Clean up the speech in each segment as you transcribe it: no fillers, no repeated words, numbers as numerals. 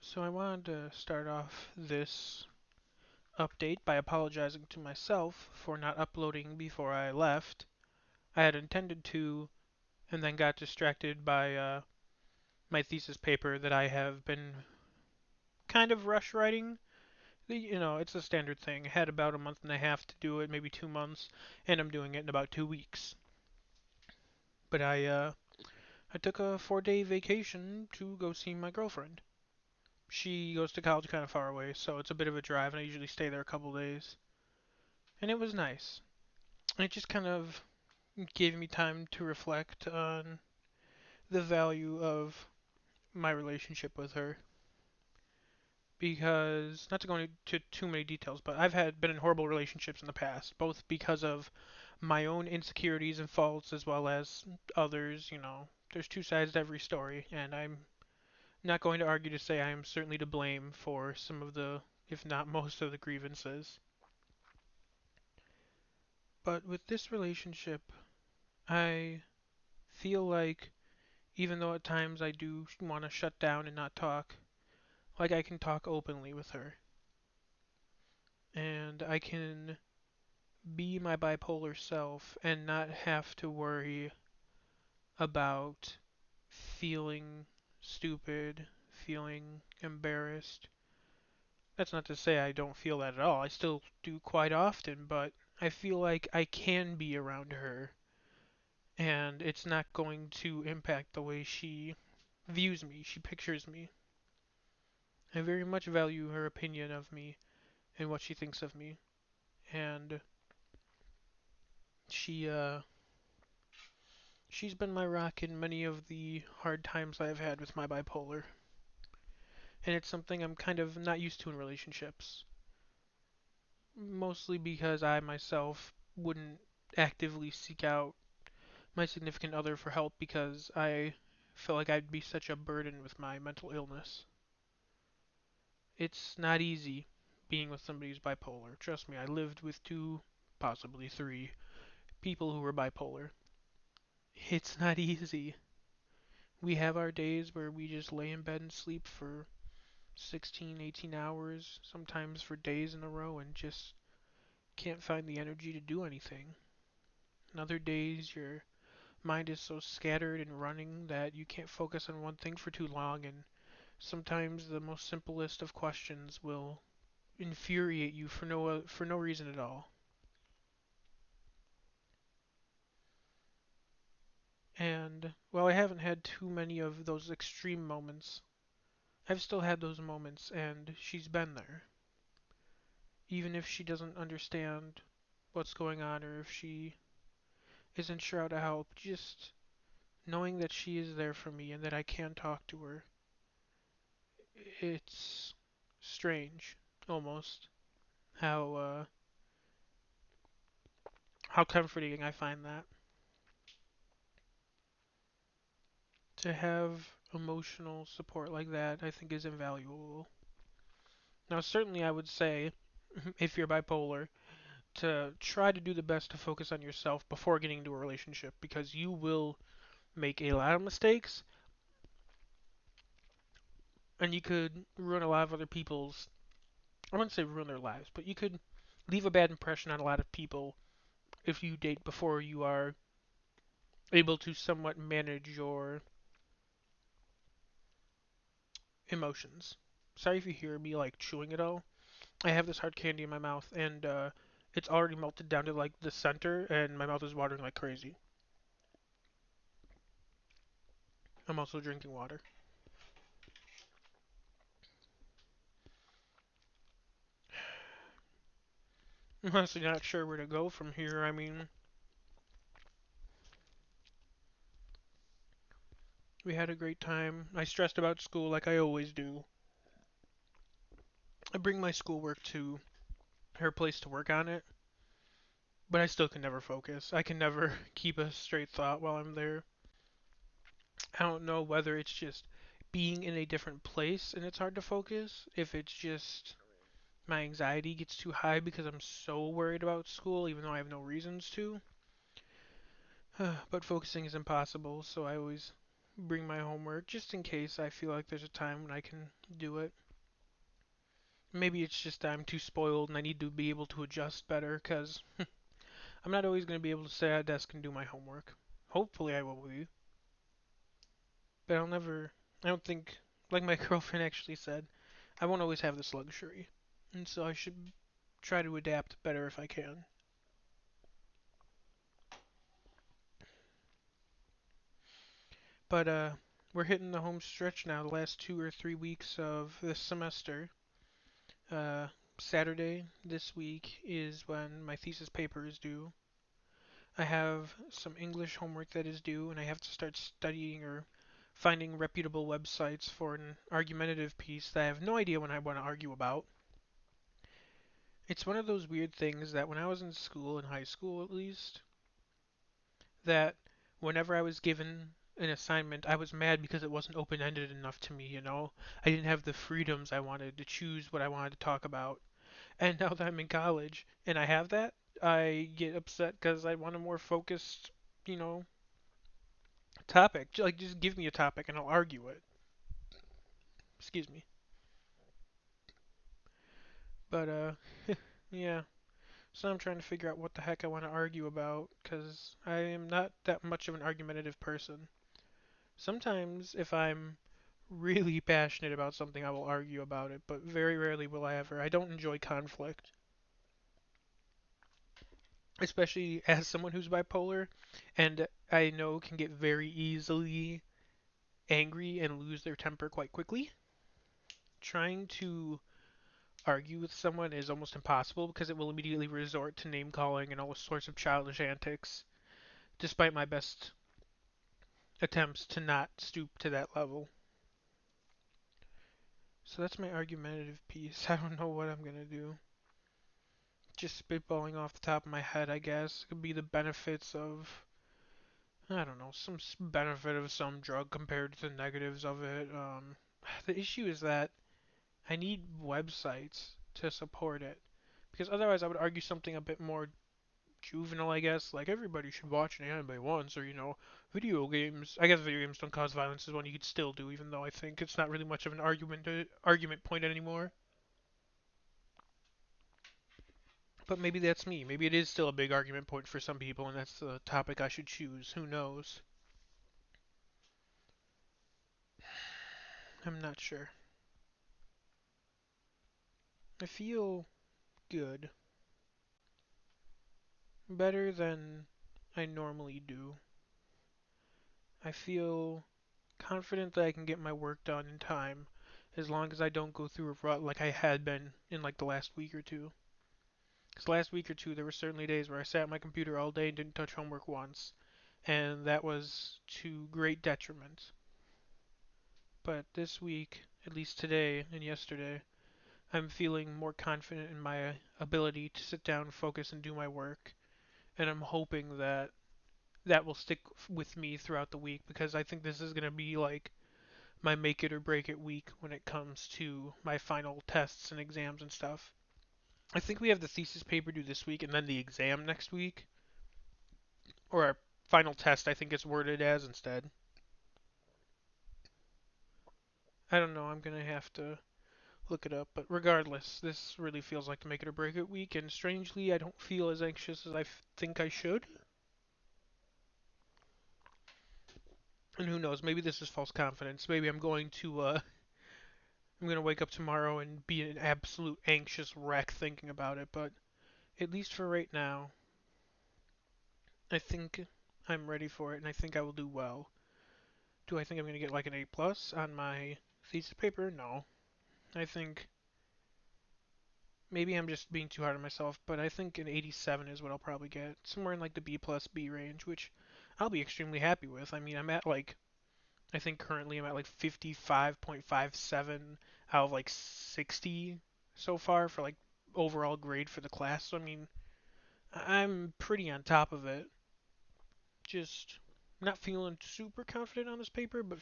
So I wanted to start off this update by apologizing to myself for not uploading before I left. I had intended to, and then got distracted by my thesis paper that I have been kind of rush writing. It's a standard thing. I had about a month and a half to do it, maybe 2 months, and I'm doing it in about 2 weeks. But I took a 4 day vacation to go see my girlfriend. She goes to college kind of far away, so it's a bit of a drive, and I usually stay there a couple days. And it was nice. It just kind of gave me time to reflect on the value of my relationship with her. Because, not to go into too many details, but I've had been in horrible relationships in the past, both because of my own insecurities and faults as well as others. There's two sides to every story, and I'm not going to argue to say I am certainly to blame for some of the, if not most of the grievances. But with this relationship, I feel like even though at times I do want to shut down and not talk, like I can talk openly with her. And I can be my bipolar self and not have to worry about feeling stupid, feeling embarrassed. That's not to say I don't feel that at all. I still do quite often, but I feel like I can be around her and it's not going to impact the way she views me, she pictures me. I very much value her opinion of me and what she thinks of me. And she she's been my rock in many of the hard times I've had with my bipolar. And it's something I'm kind of not used to in relationships. Mostly because I myself wouldn't actively seek out my significant other for help because I feel like I'd be such a burden with my mental illness. It's not easy being with somebody who's bipolar. Trust me, I lived with two, possibly three, people who were bipolar. It's not easy. We have our days where we just lay in bed and sleep for 16, 18 hours, sometimes for days in a row, and just can't find the energy to do anything. And other days, your mind is so scattered and running that you can't focus on one thing for too long, and sometimes the most simplest of questions will infuriate you for no reason at all. And while I haven't had too many of those extreme moments, I've still had those moments, and she's been there. Even if she doesn't understand what's going on or if she isn't sure how to help, just knowing that she is there for me and that I can talk to her, it's strange almost how comforting I find that to have emotional support like that. I think is invaluable. Now, certainly, I would say if you're bipolar, to try to do the best to focus on yourself before getting into a relationship because you will make a lot of mistakes and you could ruin a lot of other people's, I wouldn't say ruin their lives, but you could leave a bad impression on a lot of people if you date before you are able to somewhat manage your emotions. Sorry if you hear me like chewing it all. I have this hard candy in my mouth and it's already melted down to like the center and my mouth is watering like crazy. I'm also drinking water. I'm honestly not sure where to go from here. I mean, we had a great time. I stressed about school like I always do. I bring my schoolwork to her place to work on it, but I still can never focus. I can never keep a straight thought while I'm there. I don't know whether it's just being in a different place and it's hard to focus, if it's just my anxiety gets too high because I'm so worried about school even though I have no reasons to. But focusing is impossible, so I always bring my homework just in case I feel like there's a time when I can do it. Maybe it's just that I'm too spoiled and I need to be able to adjust better because I'm not always going to be able to sit at a desk and do my homework. Hopefully I will be, but I'll never, I don't think, like my girlfriend actually said, I won't always have this luxury. And so I should try to adapt better if I can. But we're hitting the home stretch now, the last 2 or 3 weeks of this semester. Uh, Saturday this week is when my thesis paper is due. I have some English homework that is due, and I have to start studying or finding reputable websites for an argumentative piece that I have no idea what I want to argue about. It's one of those weird things that when I was in school, in high school at least, that whenever I was given an assignment, I was mad because it wasn't open ended enough to me, you know? I didn't have the freedoms I wanted to choose what I wanted to talk about. And now that I'm in college and I have that, I get upset because I want a more focused, you know, topic. Like, just give me a topic and I'll argue it. Excuse me. But, yeah. So I'm trying to figure out what the heck I want to argue about because I am not that much of an argumentative person. Sometimes, if I'm really passionate about something, I will argue about it, but very rarely will I ever. I don't enjoy conflict, especially as someone who's bipolar and I know can get very easily angry and lose their temper quite quickly. Trying to argue with someone is almost impossible because it will immediately resort to name calling and all sorts of childish antics, despite my best attempts to not stoop to that level. So that's my argumentative piece. I don't know what I'm gonna do. Just spitballing off the top of my head, I guess, could be the benefits of, I don't know, some benefit of some drug compared to the negatives of it. The issue is that I need websites to support it. Because otherwise, I would argue something a bit more juvenile, I guess. Like, everybody should watch an anime once, or, video games. I guess video games don't cause violence is one you could still do, even though I think it's not really much of an argument point anymore. But maybe that's me. Maybe it is still a big argument point for some people, and that's the topic I should choose. Who knows? I'm not sure. I feel good. Better than I normally do. I feel confident that I can get my work done in time as long as I don't go through a rut like I had been in like the last week or two. Because last week or two, there were certainly days where I sat at my computer all day and didn't touch homework once, and that was to great detriment. But this week, at least today and yesterday, I'm feeling more confident in my ability to sit down, focus, and do my work. And I'm hoping that that will stick with me throughout the week because I think this is going to be like my make it or break it week when it comes to my final tests and exams and stuff. I think we have the thesis paper due this week and then the exam next week. Or our final test, I think it's worded as instead. I don't know, I'm going to have to look it up. But regardless, this really feels like the make it or break it week, and strangely, I don't feel as anxious as I think I should. And who knows? Maybe this is false confidence. Maybe I'm going to wake up tomorrow and be an absolute anxious wreck thinking about it. But at least for right now, I think I'm ready for it, and I think I will do well. Do I think I'm going to get like an A plus on my thesis paper? No. I think maybe I'm just being too hard on myself, but I think an 87 is what I'll probably get, somewhere in like the B plus B range, which I'll be extremely happy with. I mean, I think currently I'm at like 55.57 out of like 60 so far for like overall grade for the class. So I mean, I'm pretty on top of it. Just not feeling super confident on this paper, but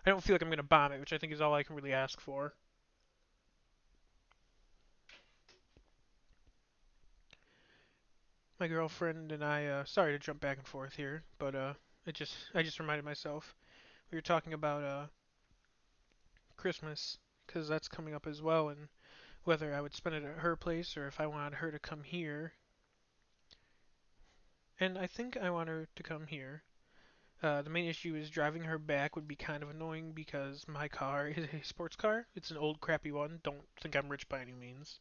I don't feel like I'm gonna bomb it, which I think is all I can really ask for. My girlfriend and I, sorry to jump back and forth here, but I just reminded myself we were talking about Christmas because that's coming up as well, and whether I would spend it at her place or if I wanted her to come here. And I think I want her to come here. The main issue is driving her back would be kind of annoying because my car is a sports car. It's an old crappy one. Don't think I'm rich by any means.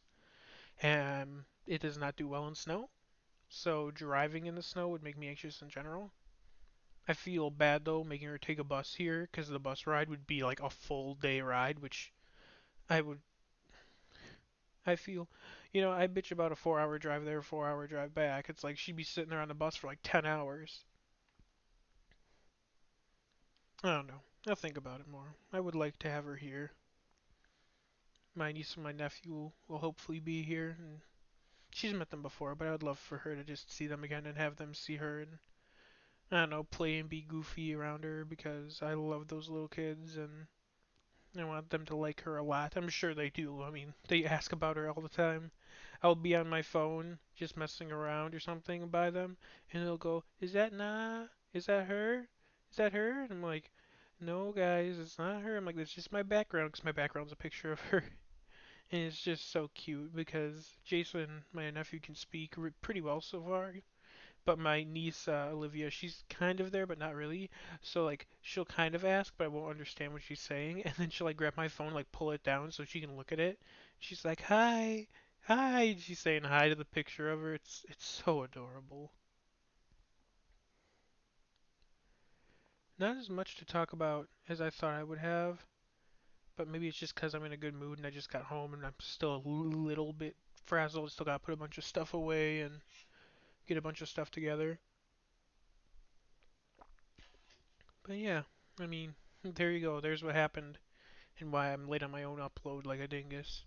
And it does not do well in snow. So driving in the snow would make me anxious in general. I feel bad though making her take a bus here because the bus ride would be like a full day ride, which I would I feel, I bitch about a 4 hour drive there, 4 hour drive back. It's like she'd be sitting there on the bus for like 10 hours. I don't know. I'll think about it more. I would like to have her here. My niece and my nephew will hopefully be here, and she's met them before, but I would love for her to just see them again and have them see her and I don't know, play and be goofy around her because I love those little kids and I want them to like her a lot. I'm sure they do. I mean, they ask about her all the time. I'll be on my phone just messing around or something by them, and they'll go, "Is that Nah? Is that her? Is that her?" And I'm like, "No, guys, it's not her." I'm like, "That's just my background," because my background's a picture of her, and it's just so cute because Jason, my nephew, can speak pretty well so far. But my niece Olivia, she's kind of there, but not really. So like she'll kind of ask, but I won't understand what she's saying, and then she'll like grab my phone, like pull it down so she can look at it. She's like, "Hi, hi." She's saying hi to the picture of her. It's so adorable. Not as much to talk about as I thought I would have, but maybe it's just 'cause I'm in a good mood and I just got home and I'm still a little bit frazzled. Still gotta put a bunch of stuff away and get a bunch of stuff together. But yeah, I mean, there you go. There's what happened and why I'm late on my own upload like a dingus.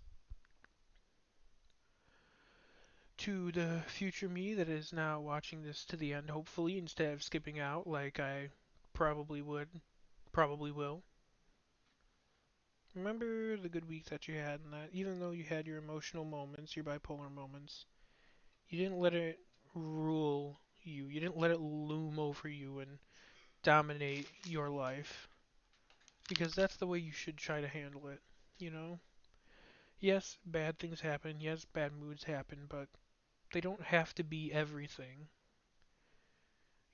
To the future me that is now watching this to the end, hopefully, instead of skipping out like I probably would, probably will. Remember the good week that you had, and that even though you had your emotional moments, your bipolar moments, you didn't let it rule you. You didn't let it loom over you and dominate your life. Because that's the way you should try to handle it, you know? Yes, bad things happen. Yes, bad moods happen, but they don't have to be everything.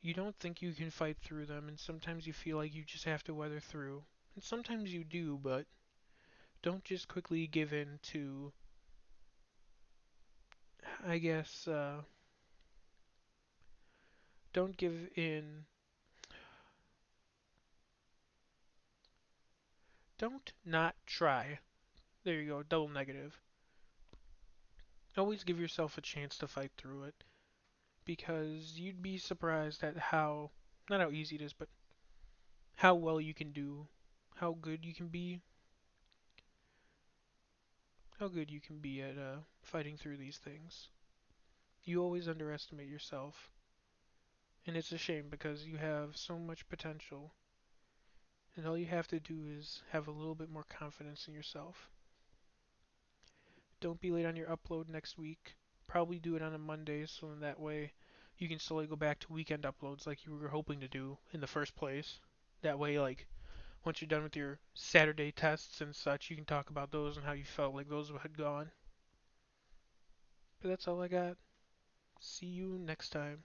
You don't think you can fight through them, and sometimes you feel like you just have to weather through. And sometimes you do, but don't just quickly give in to, I guess, don't give in, don't not try. There you go, double negative. Always give yourself a chance to fight through it, because you'd be surprised at how, not how easy it is, but how well you can do, how good you can be, how good you can be at fighting through these things. You always underestimate yourself, and it's a shame because you have so much potential, and all you have to do is have a little bit more confidence in yourself. Don't be late on your upload next week. Probably do it on a Monday so in that way you can slowly go back to weekend uploads like you were hoping to do in the first place. That way, like, once you're done with your Saturday tests and such, you can talk about those and how you felt like those had gone. But that's all I got. See you next time.